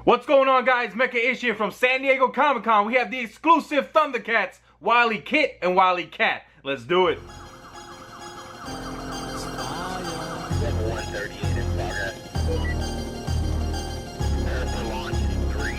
What's going on, guys? Mecha Ish here from San Diego Comic-Con. We have the exclusive Thundercats, Wilykit and Wilykat. Let's do it. Level 138 in progress. Prepare for launch in 3,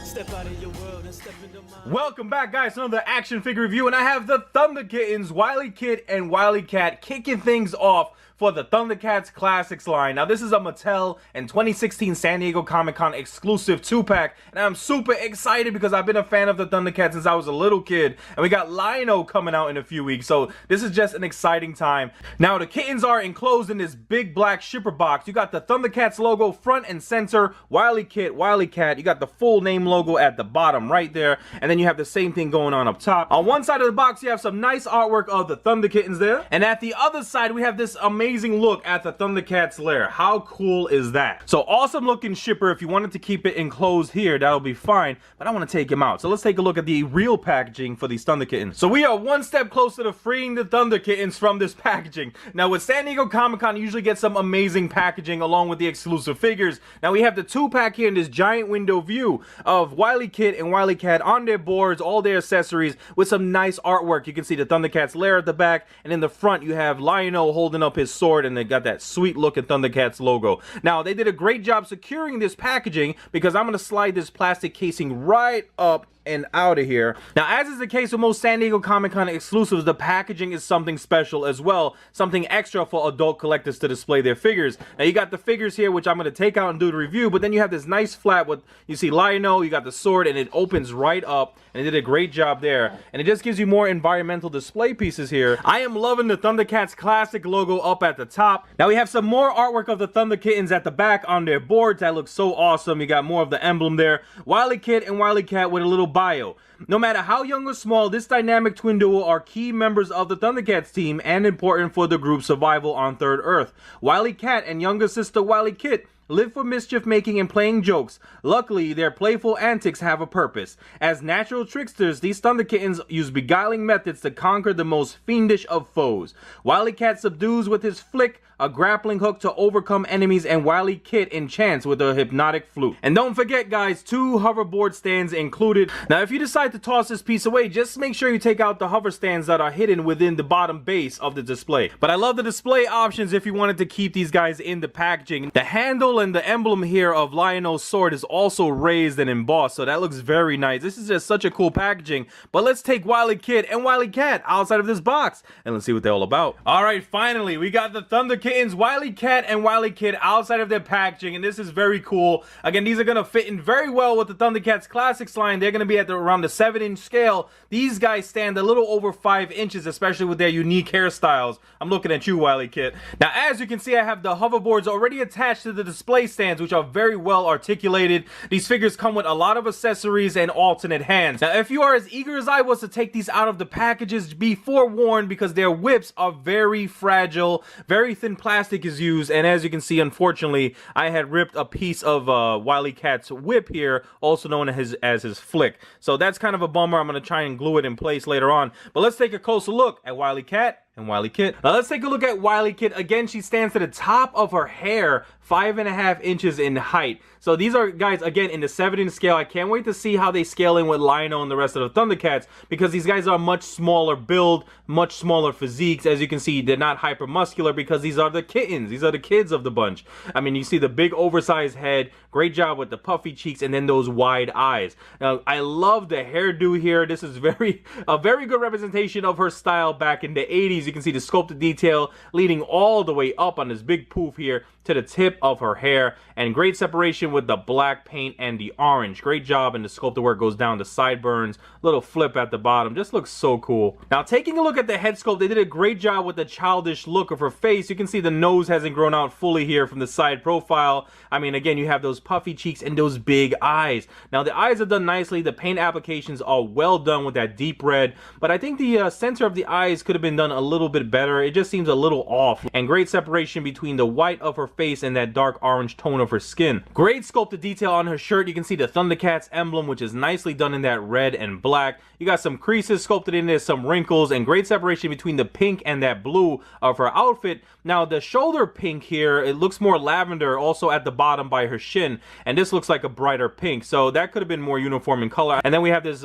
2. Step out of your world and step into mine. Welcome back, guys, to another action figure review, and I have the Thunderkittens, Wilykit and Wilykat, kicking things off for the Thundercats Classics line. Now, this is a Mattel and 2016 San Diego Comic-Con exclusive 2-pack, and I'm super excited because I've been a fan of the Thundercats since I was a little kid, and we got Lion-O coming out in a few weeks, so this is just an exciting time. Now, the kittens are enclosed in this big black shipper box. You got the Thundercats logo front and center, Wilykit, Wilykat. You got the full name logo at the bottom right there, and then you have the same thing going on up top. On one side of the box, you have some nice artwork of the Thunderkittens there, and at the other side, we have this amazing look at the Thundercats lair. How cool is that? So awesome looking shipper. If you wanted to keep it enclosed here, that'll be fine, but I want to take him out. So let's take a look at the real packaging for these Thunderkittens. So we are one step closer to freeing the Thunderkittens from this packaging. Now, with San Diego Comic-Con, you usually get some amazing packaging along with the exclusive figures. Now we have the 2-pack here in this giant window view of Wilykit and Wilykat on their boards, all their accessories, with some nice artwork. You can see the Thundercats lair at the back, and in the front you have Lion-O holding up his sword, and they got that sweet looking Thundercats logo. Now, they did a great job securing this packaging because I'm going to slide this plastic casing right up and out of here. Now, as is the case with most San Diego Comic-Con exclusives, the packaging is something special as well, something extra for adult collectors to display their figures. Now, you got the figures here, which I'm going to take out and do the review, but then you have this nice flap with, you see Lion-O, you got the sword, and it opens right up, and they did a great job there, and it just gives you more environmental display pieces here. I am loving the Thundercats classic logo up at the top. Now, we have some more artwork of the Thunderkittens at the back on their boards. That looks so awesome. You got more of the emblem there. Wilykit and Wilykat with a little bio. No matter how young or small, this dynamic twin duo are key members of the Thundercats team and important for the group's survival on Third Earth. Wilykat and younger sister Wilykit live for mischief making and playing jokes. Luckily, their playful antics have a purpose. As natural tricksters, these Thunderkittens use beguiling methods to conquer the most fiendish of foes. Wilykat subdues with his flick, a grappling hook to overcome enemies, and Wilykit enchants with a hypnotic flute. And don't forget, guys, 2 hoverboard stands included. Now, if you decide to toss this piece away, just make sure you take out the hover stands that are hidden within the bottom base of the display. But I love the display options if you wanted to keep these guys in the packaging. The handle and the emblem here of Lion-O's sword is also raised and embossed, so that looks very nice. This is just such a cool packaging. But let's take Wilykit and Wilykat outside of this box, and let's see what they're all about. Alright, finally, we got the Thunderkittens, Wilykat and Wilykit outside of their packaging, and this is very cool. Again, these are going to fit in very well with the Thundercats Classics line. They're going to be at around the 7-inch scale. These guys stand a little over 5 inches, especially with their unique hairstyles. I'm looking at you, Wilykit. Now, as you can see, I have the hoverboards already attached to the display stands, which are very well articulated. These figures come with a lot of accessories and alternate hands. Now, if you are as eager as I was to take these out of the packages, be forewarned because their whips are very fragile. Very thin plastic is used, and as you can see, unfortunately, I had ripped a piece of Wilykat's whip here, also known as his flick. So that's kind of a bummer. I'm going to try and glue it in place later on. But let's take a closer look at Wilykat and Wilykit. Now let's take a look at Wilykit. Again, she stands to the top of her hair, 5.5 inches in height. So these are, guys, again, in the 7-inch scale. I can't wait to see how they scale in with Lion-O and the rest of the Thundercats, because these guys are much smaller build, much smaller physiques. As you can see, they're not hyper muscular because these are the kittens. These are the kids of the bunch. I mean, you see the big oversized head, great job with the puffy cheeks, and then those wide eyes. Now, I love the hairdo here. This is a very good representation of her style back in the 80s. You can see the sculpted detail leading all the way up on this big poof here to the tip of her hair, and great separation with the black paint and the orange. Great job, and the sculpted work goes down to sideburns, little flip at the bottom, just looks so cool. Now, taking a look at the head sculpt, they did a great job with the childish look of her face. You can see the nose hasn't grown out fully here from the side profile. I mean, again, you have those puffy cheeks and those big eyes. Now, the eyes are done nicely. The paint applications are well done with that deep red, but I think the center of the eyes could have been done a little bit better. It just seems a little off. And great separation between the white of her face and that dark orange tone of her skin. Great sculpted detail on her shirt. You can see the Thundercats emblem, which is nicely done in that red and black. You got some creases sculpted in there, some wrinkles, and great separation between the pink and that blue of her outfit. Now the shoulder pink here, it looks more lavender also at the bottom by her shin, and this looks like a brighter pink, so that could have been more uniform in color. And then we have this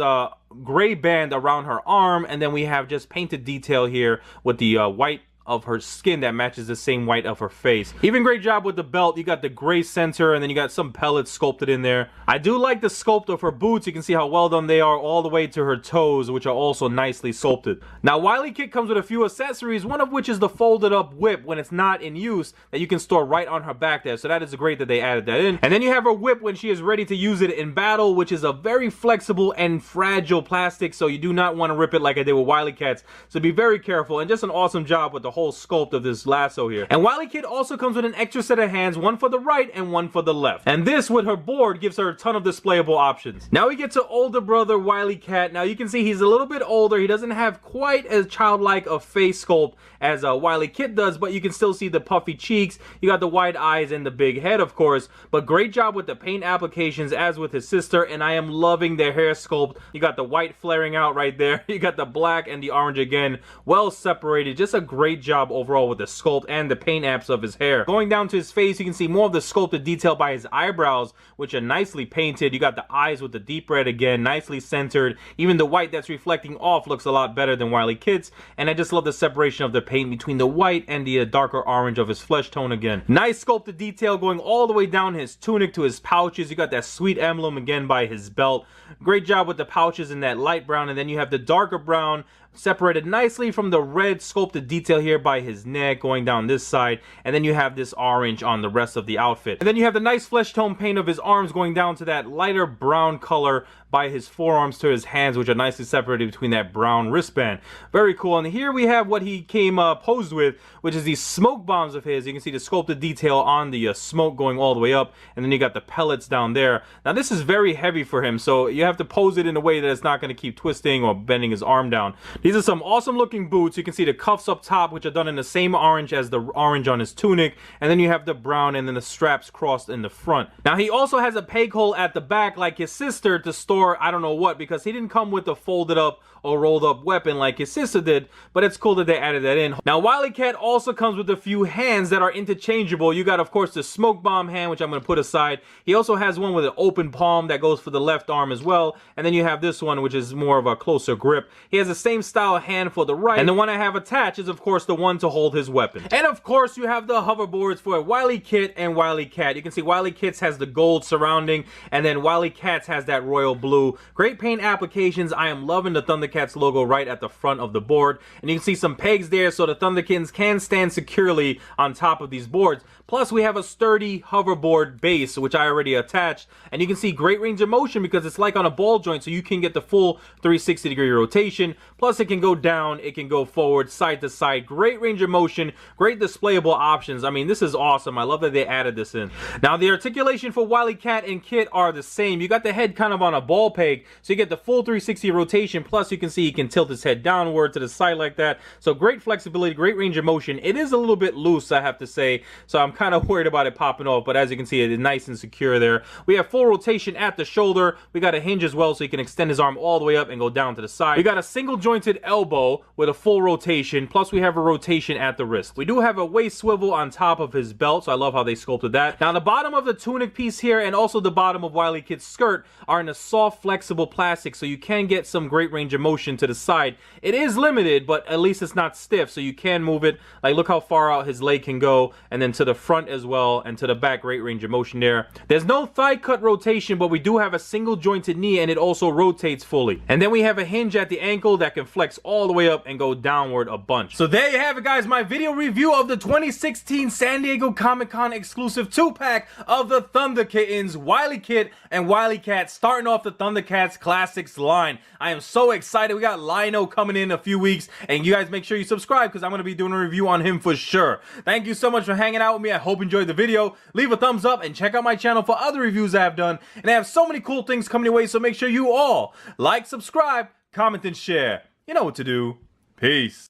gray band around her arm, and then we have just painted detail here with the white of her skin that matches the same white of her face. Even great job with the belt. You got the gray center, and then you got some pellets sculpted in there. I do like the sculpt of her boots. You can see how well done they are all the way to her toes, which are also nicely sculpted. Now Wilykit comes with a few accessories, one of which is the folded up whip when it's not in use that you can store right on her back there, so that is great that they added that in. And then you have her whip when she is ready to use it in battle, which is a very flexible and fragile plastic, so you do not want to rip it like I did with Wilykats, so be very careful. And just an awesome job with the whole sculpt of this lasso here. And Wilykit also comes with an extra set of hands, one for the right and one for the left. And this with her board gives her a ton of displayable options. Now we get to older brother Wilykat. Now you can see he's a little bit older. He doesn't have quite as childlike a face sculpt as Wilykit does, but you can still see the puffy cheeks. You got the wide eyes and the big head, of course, but great job with the paint applications as with his sister, and I am loving their hair sculpt. You got the white flaring out right there. You got the black and the orange again, well separated. Just a great job overall with the sculpt and the paint apps of his hair. Going down to his face, you can see more of the sculpted detail by his eyebrows, which are nicely painted. You got the eyes with the deep red again, nicely centered. Even the white that's reflecting off looks a lot better than Wilykit's, and I just love the separation of the paint between the white and the darker orange of his flesh tone again. Nice sculpted detail going all the way down his tunic to his pouches. You got that sweet emblem again by his belt. Great job with the pouches in that light brown, and then you have the darker brown separated nicely from the red sculpted detail here by his neck going down this side, and then you have this orange on the rest of the outfit. And then you have the nice flesh tone paint of his arms going down to that lighter brown color by his forearms to his hands, which are nicely separated between that brown wristband. Very cool. And here we have what he came posed with, which is these smoke bombs of his. You can see the sculpted detail on the smoke going all the way up, and then you got the pellets down there. Now this is very heavy for him, so you have to pose it in a way that it's not going to keep twisting or bending his arm down. These are some awesome looking boots. You can see the cuffs up top, which are done in the same orange as the orange on his tunic, and then you have the brown and then the straps crossed in the front. Now he also has a peg hole at the back like his sister to store I don't know what, because he didn't come with a folded up or rolled up weapon like his sister did, but it's cool that they added that in. Now Wilykat also comes with a few hands that are interchangeable. You got of course the smoke bomb hand, which I'm going to put aside. He also has one with an open palm that goes for the left arm as well, and then you have this one which is more of a closer grip. He has the same style hand for the right, and the one I have attached is of course the one to hold his weapon. And of course you have the hoverboards for Wilykit and Wilykat. You can see Wilykit's has the gold surrounding, and then Wilykat's has that royal blue. Great paint applications. I am loving the Thundercats logo right at the front of the board, and you can see some pegs there so the Thunderkins can stand securely on top of these boards. Plus we have a sturdy hoverboard base which I already attached, and you can see great range of motion because it's like on a ball joint, so you can get the full 360-degree rotation. Plus it can go down, it can go forward, side to side. Great range of motion, great displayable options. I mean, this is awesome. I love that they added this in. Now the articulation for Wilykat and Kit are the same. You got the head kind of on a ball peg, so you get the full 360 rotation. Plus you can see he can tilt his head downward to the side like that. So great flexibility, great range of motion. It is a little bit loose, I have to say, so I'm kind of worried about it popping off, but as you can see, it is nice and secure there. We have full rotation at the shoulder. We got a hinge as well, so he can extend his arm all the way up and go down to the side. We got a single jointed elbow with a full rotation, plus we have a rotation at the wrist. We do have a waist swivel on top of his belt, so I love how they sculpted that. Now the bottom of the tunic piece here and also the bottom of Wilykit's skirt are in a soft flexible plastic, so you can get some great range of motion to the side. It is limited, but at least it's not stiff, so you can move it. Like look how far out his leg can go, and then to the front as well, and to the back, great range of motion there. There's no thigh cut rotation, but we do have a single jointed knee, and it also rotates fully. And then we have a hinge at the ankle that can flex all the way up and go downward a bunch. So there you have it, guys, my video review of the 2016 San Diego Comic-Con exclusive 2-pack of the Thunderkittens, Wilykit and Wilykat, starting off the Thundercats Classics line. I am so excited. We got Lino coming in a few weeks, and you guys make sure you subscribe because I'm going to be doing a review on him for sure. Thank you so much for hanging out with me. I hope you enjoyed the video. Leave a thumbs up and check out my channel for other reviews I have done, and I have so many cool things coming your way, so make sure you all like, subscribe, comment, and share. You know what to do. Peace.